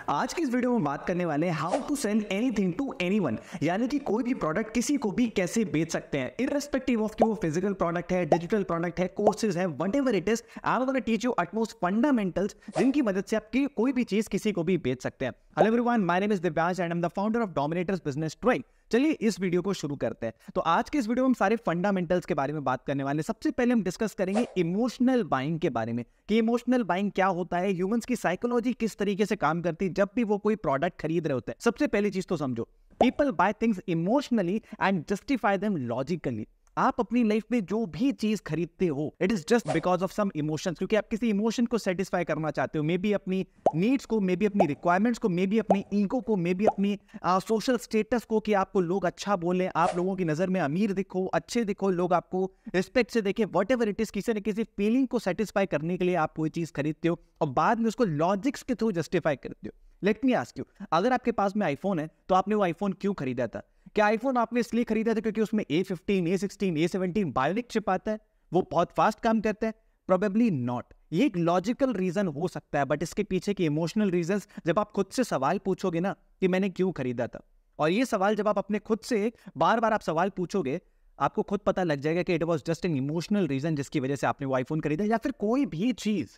आज की इस वीडियो में बात करने वाले हैं how to sell anything to anyone, यानी कि कोई भी प्रोडक्ट किसी को भी कैसे बेच सकते हैं इररिस्पेक्टिव ऑफ कि वो फिजिकल प्रोडक्ट है, डिजिटल प्रोडक्ट है, कोर्सेज है, whatever it is. I am gonna teach you utmost fundamentals जिनकी मदद से आप कोई भी चीज किसी को भी बेच सकते हैं। Hello everyone, my name is Divyansh and I am the founder of Dominators business tribe. चलिए इस वीडियो को शुरू करते हैं। तो आज के इस वीडियो में हम सारे फंडामेंटल्स के बारे में बात करने वाले हैं। सबसे पहले हम डिस्कस करेंगे इमोशनल बाइंग के बारे में कि इमोशनल बाइंग क्या होता है, ह्यूमंस की साइकोलॉजी किस तरीके से काम करती है जब भी वो कोई प्रोडक्ट खरीद रहे होते हैं। सबसे पहली चीज तो समझो, people buy things emotionally and justify them logically. आप अपनी लाइफ में जो भी चीज खरीदते हो it is just because of some emotions, क्योंकि आप किसी इमोशन को सेटिस्फाई करना चाहते हो, मे बी अपनी नीड्स को, मे बी अपनी रिक्वायरमेंट्स को, मे बी अपनी ईगो को, मे बी अपनी सोशल स्टेटस को, कि आपको लोग अच्छा बोले, आप लोगों की नजर में अमीर दिखो, अच्छे दिखो, लोग आपको रिस्पेक्ट से देखे, वट एवर इट इज, किसी न किसी फीलिंग को सेटिस्फाई करने के लिए आप कोई चीज खरीदते हो और बाद में उसको लॉजिक्स के थ्रू जस्टिफाई करते हो। लेट मी आस्क यू, अगर आपके पास में आईफोन है तो आपने वो आईफोन क्यों खरीदा था? क्या आईफोन आपने इसलिए खरीदा था क्योंकि उसमें A15, A16, A17 bionic chip आता है, वो बहुत फास्ट काम करता है? Probably not. ये एक लॉजिकल रीजन हो सकता है, बट इसके पीछे के इमोशनल रीजंस जब आप खुद से सवाल पूछोगे ना कि मैंने क्यों खरीदा था, और ये सवाल जब आप अपने खुद से बार बार आप सवाल पूछोगे, आपको खुद पता लग जाएगा कि it was just an emotional reason जिसकी वजह से आपने वो आईफोन खरीदा या फिर कोई भी चीज।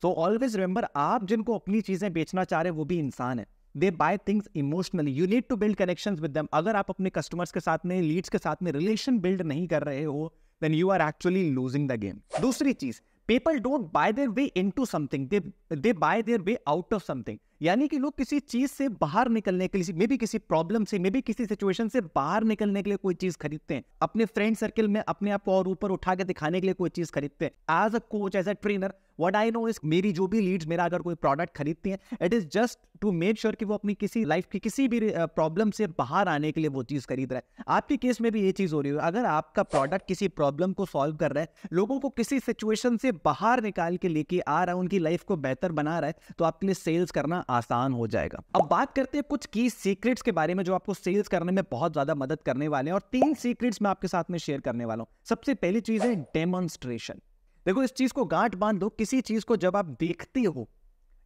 सो ऑलवेज रिमेंबर, आप जिनको अपनी चीजें बेचना चाह रहे हैं वो भी इंसान है। They buy things emotionally. You need to build connections with them. अगर आप अपने कस्टमर्स के साथ में, लीड्स के साथ में रिलेशन बिल्ड नहीं कर रहे हो, then you are actually losing the game. दूसरी चीज, people don't buy their way into something. They buy their way out of something. यानी कि लोग किसी चीज से बाहर निकलने के लिए, मे बी किसी प्रॉब्लम से, मे बी किसी सिचुएशन से बाहर निकलने के लिए कोई चीज खरीदते हैं। अपने फ्रेंड सर्कल में अपने आप को और ऊपर उठा के दिखाने के लिए कोई चीज खरीदते हैं। As a coach, as a trainer, what I know is, मेरी जो भी लीड्स मेरा अगर कोई प्रोडक्ट खरीदती हैं, it is just to make sure कि वो अपनी किसी लाइफ की किसी भी प्रॉब्लम से बाहर आने के लिए वो चीज खरीद रहा है। आपके केस में भी ये चीज हो रही है। अगर आपका प्रोडक्ट किसी प्रॉब्लम को सॉल्व कर रहा है, लोगों को किसी सिचुएशन से बाहर निकाल के लेके आ रहा है, उनकी लाइफ को बेहतर बना रहा है, तो आपके लिए सेल्स करना आसान हो जाएगा। अब बात करते हैं कुछ की सीक्रेट्स के बारे में जो आपको सेल्स करने में बहुत ज्यादा मदद करने वाले हैं, और 3 सीक्रेट्स मैं आपके साथ में शेयर करने वाला हूं। सबसे पहली चीज है डेमोन्स्ट्रेशन। देखो, इस चीज को गांठ बांध दो, किसी चीज को जब आप देखते हो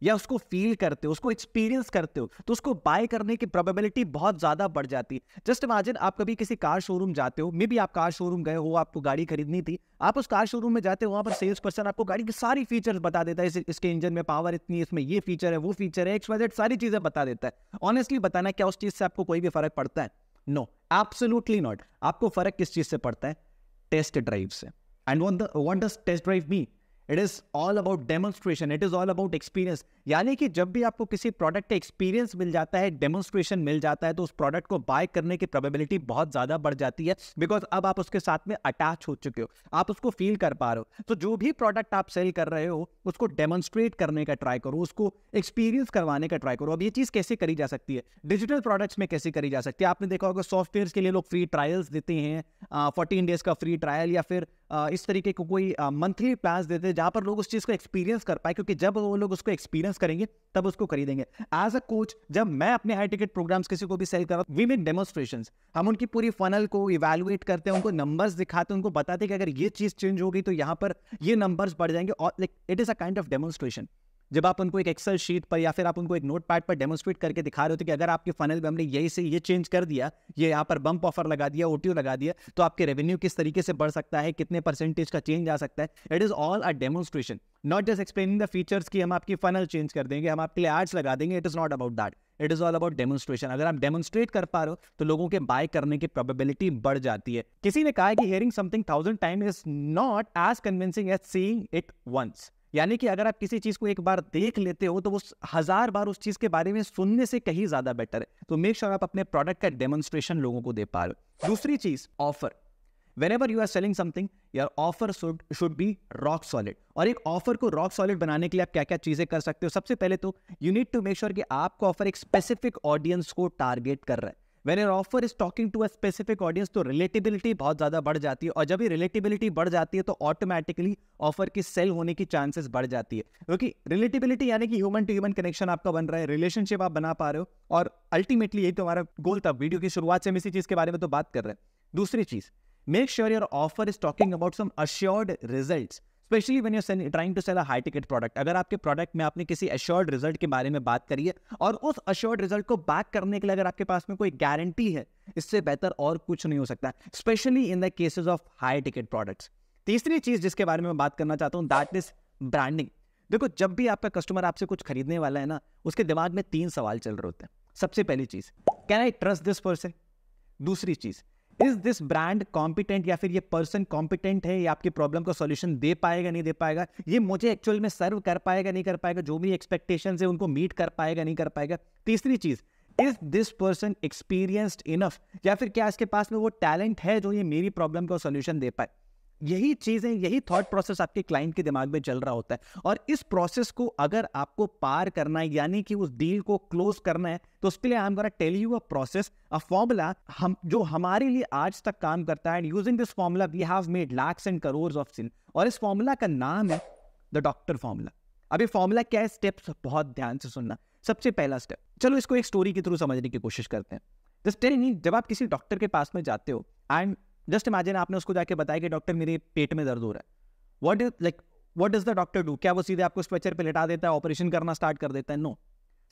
या उसको फील करते हो, उसको एक्सपीरियंस करते हो, तो उसको बाय करने की प्रोबेबिलिटी बहुत ज्यादा बढ़ जाती है। जस्ट इमेजिन, आप कभी किसी कार शोरूम जाते हो, मे बी आप कार शोरूम गए हो, आपको गाड़ी खरीदनी थी, आप उस कार शोरूम में जाते हो, वहां पर सेल्स पर्सन आपको गाड़ी के सारी फीचर्स बता देता है, इसके इंजन में पावर इतनी, इसमें ये फीचर है, वो फीचर है, XYZ सारी चीजें बता देता है। ऑनेस्टली बताना, क्या उस चीज से आपको कोई भी फर्क पड़ता है? No, absolutely not. आपको फर्क किस चीज से पड़ता है? टेस्ट ड्राइव से। And what does test drive mean? It is all about demonstration, it is all about experience. यानी कि जब भी आपको किसी प्रोडक्ट का एक्सपीरियंस मिल जाता है, डेमोन्स्ट्रेशन मिल जाता है, तो उस प्रोडक्ट को बाय करने की प्रोबेबिलिटी बहुत ज्यादा बढ़ जाती है, बिकॉज अब आप उसके साथ में अटैच हो चुके हो, आप उसको फील कर पा रहे हो। तो जो भी प्रोडक्ट आप सेल कर रहे हो, उसको डेमोन्स्ट्रेट करने का ट्राई करो, उसको एक्सपीरियंस करवाने का ट्राई करो। अब ये चीज कैसे करी जा सकती है? डिजिटल प्रोडक्ट्स में कैसे करी जा सकती है? आपने देखा होगा सॉफ्टवेयर के लिए लोग फ्री ट्रायल्स देते हैं, 14 डेज का फ्री ट्रायल, या फिर इस तरीके को कोई मंथली प्लान देते हैं जहां पर लोग उस चीज को एक्सपीरियंस कर पाए, क्योंकि जब वो लोग उसको एक्सपीरियंस करेंगे तब उसको खरीदेंगे। एज अ कोच, जब मैं अपने हाई टिकट प्रोग्राम्स किसी को भी सेल कर रहा हूं, वी मेक डेमोन्स्ट्रेशंस। हम उनकी पूरी फनल को इवैल्यूएट करते हैं, उनको नंबर्स दिखाते हैं, उनको बताते हैं कि अगर ये चीज चेंज होगी तो यहाँ पर ये नंबर्स बढ़ जाएंगे, और like it is a kind of demonstration. जब आप उनको एक एक्सेल शीट पर या फिर आप उनको एक नोट पैड पर डेमोन्स्ट्रेट करके दिखा रहे हो कि अगर आपके फनल में हमने यही से ये चेंज कर दिया, ये यहाँ पर बम्प ऑफर लगा दिया, OTO लगा दिया, तो आपके रेवेन्यू किस तरीके से बढ़ सकता है, कितने परसेंटेज का चेंज आ सकता है। It is all a demonstration, not just explaining the features कि हम आपकी फनल चेंज कर देंगे, हम आपके लिए एड्स लगा देंगे। It is not about that, it is all about demonstration. अगर आप डेमोन्स्ट्रेट कर पा रहे हो तो लोगों के बाय करने की प्रोबेबिलिटी बढ़ जाती है। किसी ने कहा है कि hearing something 1000 time is not as convincing as seeing it once. यानी कि अगर आप किसी चीज को एक बार देख लेते हो तो वो 1000 बार उस चीज के बारे में सुनने से कहीं ज्यादा बेटर है। तो मेक श्योर आप अपने प्रोडक्ट का डेमोन्स्ट्रेशन लोगों को दे पा रहे हो। दूसरी चीज, offer. Whenever you are selling something, your offer should be rock solid. और एक ऑफर को रॉक सॉलिड बनाने के लिए आप क्या क्या चीजें कर सकते हो? सबसे पहले तो you need to make sure कि आपका ऑफर एक स्पेसिफिक ऑडियंस को टारगेट कर रहा है। When your offer is talking to a specific audience, तो रिलेटेबिलिटी बहुत ज्यादा बढ़ जाती है, और जब ये रिलेटेबिलिटी बढ़ जाती है तो ऑटोमेटिकली ऑफर की सेल होने की चांसेस बढ़ जाती है, क्योंकि रिलेटेबिलिटी यानी कि ह्यूमन टू ह्यूमन कनेक्शन आपका बन रहा है, रिलेशनशिप आप बना पा रहे हो, और अल्टीमेटली यही तो हमारा गोल था। वीडियो की शुरुआत से हम इसी चीज के बारे में तो बात कर रहे हैं। दूसरी चीज, make sure your offer is talking about some assured results. Especially when you are trying to sell a high ticket product. अगर आपके प्रोडक्ट में आपने किसी एश्योर्ड रिजल्ट के बारे में बात करी है और उस एश्योर्ड रिजल्ट को बैक करने के लिए अगर आपके पास में कोई गारंटी है, इससे बेहतर और कुछ नहीं हो सकता, specially in the cases of high ticket products. तीसरी चीज जिसके बारे में मैं बात करना चाहता हूं, दैट इज ब्रांडिंग। देखो, जब भी आपका कस्टमर आपसे कुछ खरीदने वाला है ना, उसके दिमाग में 3 सवाल चल रहे होते हैं। सबसे पहली चीज, can I trust this person? दूसरी चीज, इज दिस ब्रांड कॉम्पिटेंट, या फिर ये पर्सन कॉम्पिटेंट है, ये आपकी प्रॉब्लम का सॉल्यूशन दे पाएगा नहीं दे पाएगा, ये मुझे एक्चुअल में सर्व कर पाएगा नहीं कर पाएगा, जो भी एक्सपेक्टेशंस है उनको मीट कर पाएगा नहीं कर पाएगा। तीसरी चीज, is this person experienced enough, या फिर क्या इसके पास में वो टैलेंट है जो ये मेरी प्रॉब्लम का सॉल्यूशन दे पाए। यही चीजें, यही थॉट प्रोसेस आपके क्लाइंट के दिमाग में चल रहा होता है, और इस प्रोसेस को अगर आपको पार करना है, यानी कि उस डील को क्लोज करना है, तो उसके लिए I am gonna tell you a process, a formula जो हमारे लिए आज तक काम करता है। And using this formula we have made lakhs and crores of sale, और इस फॉर्मूला का नाम है द डॉक्टर फॉर्मूला। अब ये फॉर्मूला क्या है, स्टेप्स बहुत ध्यान से सुनना। सबसे पहला स्टेप, चलो इसको एक स्टोरी के थ्रू समझने की कोशिश करते हैं। जस्ट टेल मी, जब आप किसी डॉक्टर के पास में जाते हो एंड जस्ट इमेजिन आपने उसको जाके बताया कि डॉक्टर मेरे पेट में दर्द हो रहा है, what does the doctor do? क्या वो सीधे आपको स्ट्रेचर पे लिटा देता है, ऑपरेशन करना स्टार्ट कर देता है? नो।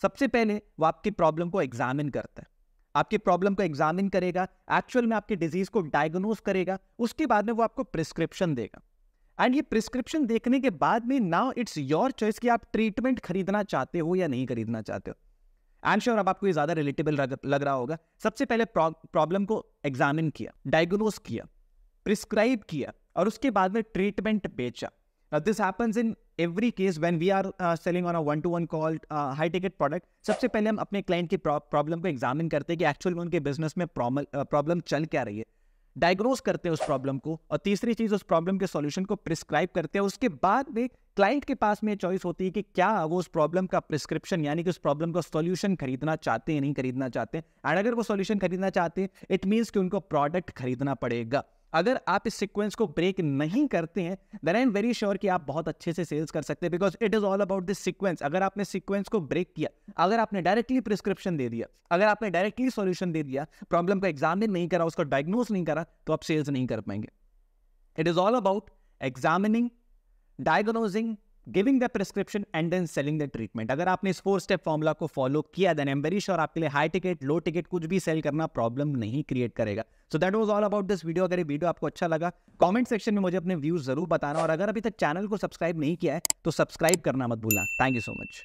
सबसे पहले वो आपकी प्रॉब्लम को एग्जामिन करता है, आपकी प्रॉब्लम को एग्जामिन करेगा, एक्चुअल में आपके डिजीज को डायग्नोज करेगा, उसके बाद में वो आपको प्रिस्क्रिप्शन देगा। एंड ये प्रिस्क्रिप्शन देखने के बाद में नाउ इट्स योर चॉइस कि आप ट्रीटमेंट खरीदना चाहते हो या नहीं खरीदना चाहते हो। आई एम श्योर अब आपको ये ज्यादा रिलेटेबल लग रहा होगा। सबसे पहले प्रॉब्लम को एग्जामिन किया, डायग्नोज किया, प्रिस्क्राइब किया, और उसके बाद में ट्रीटमेंट बेचा। This happens in every case when we are selling on a 1-to-1 call high ticket product. सबसे पहले हम अपने क्लाइंट की प्रॉब्लम को एग्जामिन करते हैं कि एक्चुअल में उनके बिजनेस में प्रॉब्लम चल क्या रही है, डायग्नोज करते हैं उस प्रॉब्लम को, और तीसरी चीज उस प्रॉब्लम के सॉल्यूशन को प्रिस्क्राइब करते हैं। उसके बाद में क्लाइंट के पास में चॉइस होती है कि क्या वो उस प्रॉब्लम का प्रिस्क्रिप्शन, यानी कि उस प्रॉब्लम का सॉल्यूशन खरीदना चाहते हैं नहीं खरीदना चाहते हैं। एंड अगर वो सॉल्यूशन खरीदना चाहते हैं, इट मींस कि उनको प्रोडक्ट खरीदना पड़ेगा। अगर आप इस सीक्वेंस को ब्रेक नहीं करते हैं, then I am very sure कि आप बहुत अच्छे से सेल्स कर सकते हैं, because it is all about this sequence. अगर आपने सीक्वेंस को ब्रेक किया, अगर आपने डायरेक्टली प्रिस्क्रिप्शन दे दिया, अगर आपने डायरेक्टली सॉल्यूशन दे दिया, प्रॉब्लम को एग्जामिन नहीं करा, उसको डायग्नोज नहीं करा, तो आप सेल्स नहीं कर पाएंगे। It is all about examining, diagnosing, giving the prescription and then selling the treatment. अगर आपने इस 4 स्टेप फॉर्मूला को फॉलो किया, then I am very sure आपके लिए हाई टिकट, लो टिकट कुछ भी सेल करना प्रॉब्लम नहीं क्रिएट करेगा। So that was all about this video. अगर ये वीडियो आपको अच्छा लगा, कमेंट सेक्शन में मुझे अपने व्यूज जरूर बताना, और अगर अभी तक चैनल को सब्सक्राइब नहीं किया है तो सब्सक्राइब करना मत भूलना। Thank you so much.